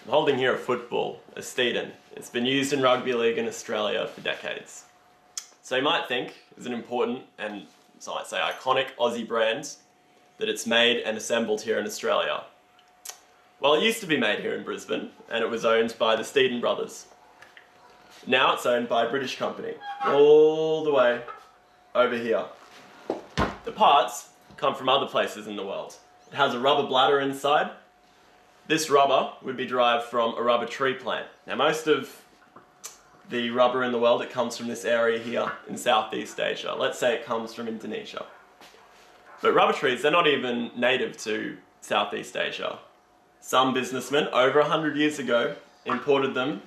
I'm holding here a football, a Steeden. It's been used in rugby league in Australia for decades. So you might think, as an important and, so I might say, iconic Aussie brand, that it's made and assembled here in Australia. Well, it used to be made here in Brisbane, and it was owned by the Steeden brothers. Now it's owned by a British company, all the way over here. The parts come from other places in the world. It has a rubber bladder inside. This rubber would be derived from a rubber tree plant. Now most of the rubber in the world, it comes from this area here in Southeast Asia. Let's say it comes from Indonesia. But rubber trees, they're not even native to Southeast Asia. Some businessmen over 100 years ago imported them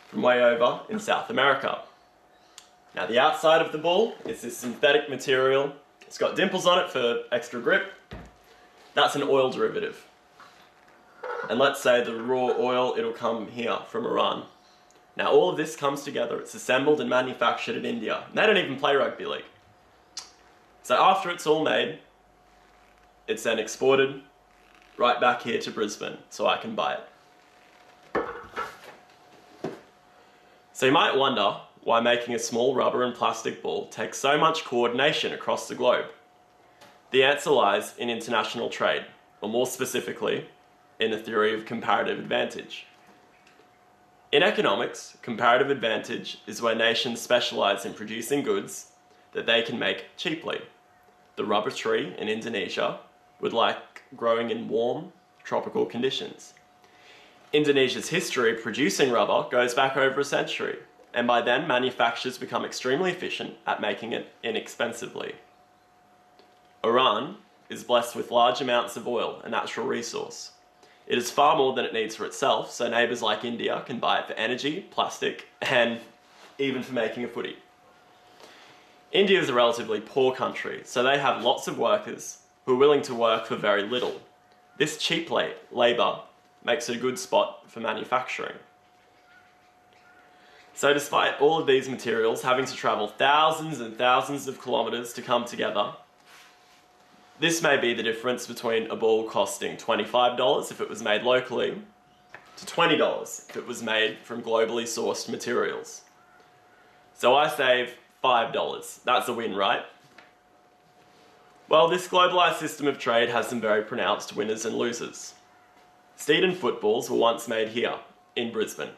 from way over in South America. Now the outside of the ball is this synthetic material. It's got dimples on it for extra grip. That's an oil derivative. And let's say the raw oil, it'll come here from Iran. Now all of this comes together, it's assembled and manufactured in India. And they don't even play rugby league. So after it's all made, it's then exported right back here to Brisbane so I can buy it. So you might wonder why making a small rubber and plastic ball takes so much coordination across the globe. The answer lies in international trade, or more specifically, in the theory of comparative advantage. In economics, comparative advantage is where nations specialize in producing goods that they can make cheaply. The rubber tree in Indonesia would like growing in warm, tropical conditions. Indonesia's history of producing rubber goes back over a century, and by then manufacturers become extremely efficient at making it inexpensively. Iran is blessed with large amounts of oil, a natural resource. It is far more than it needs for itself, so neighbours like India can buy it for energy, plastic, and even for making a footy. India is a relatively poor country, so they have lots of workers who are willing to work for very little. This cheap labour makes it a good spot for manufacturing. So despite all of these materials having to travel thousands and thousands of kilometres to come together, this may be the difference between a ball costing $25 if it was made locally to $20 if it was made from globally sourced materials. So I save $5. That's a win, right? Well, this globalised system of trade has some very pronounced winners and losers. Steeden footballs were once made here, in Brisbane.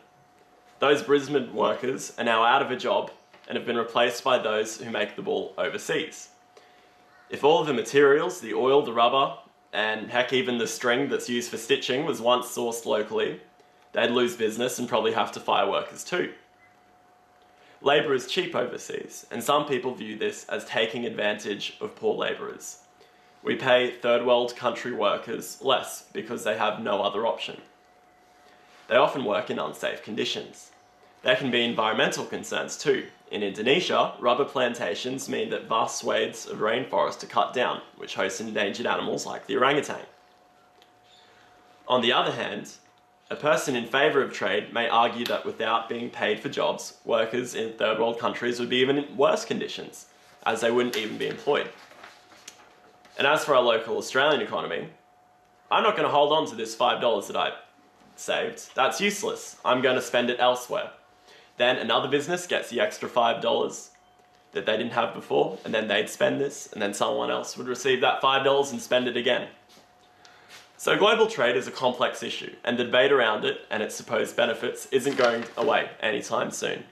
Those Brisbane workers are now out of a job and have been replaced by those who make the ball overseas. If all of the materials, the oil, the rubber, and heck even the string that's used for stitching was once sourced locally, they'd lose business and probably have to fire workers too. Labour is cheap overseas, and some people view this as taking advantage of poor labourers. We pay third world country workers less because they have no other option. They often work in unsafe conditions. There can be environmental concerns too. In Indonesia, rubber plantations mean that vast swathes of rainforest are cut down, which host endangered animals like the orangutan. On the other hand, a person in favour of trade may argue that without being paid for jobs, workers in third world countries would be even in worse conditions, as they wouldn't even be employed. And as for our local Australian economy, I'm not going to hold on to this $5 that I saved. That's useless. I'm going to spend it elsewhere. Then another business gets the extra $5 that they didn't have before, and then they'd spend this, and then someone else would receive that $5 and spend it again. So global trade is a complex issue, and the debate around it and its supposed benefits isn't going away anytime soon.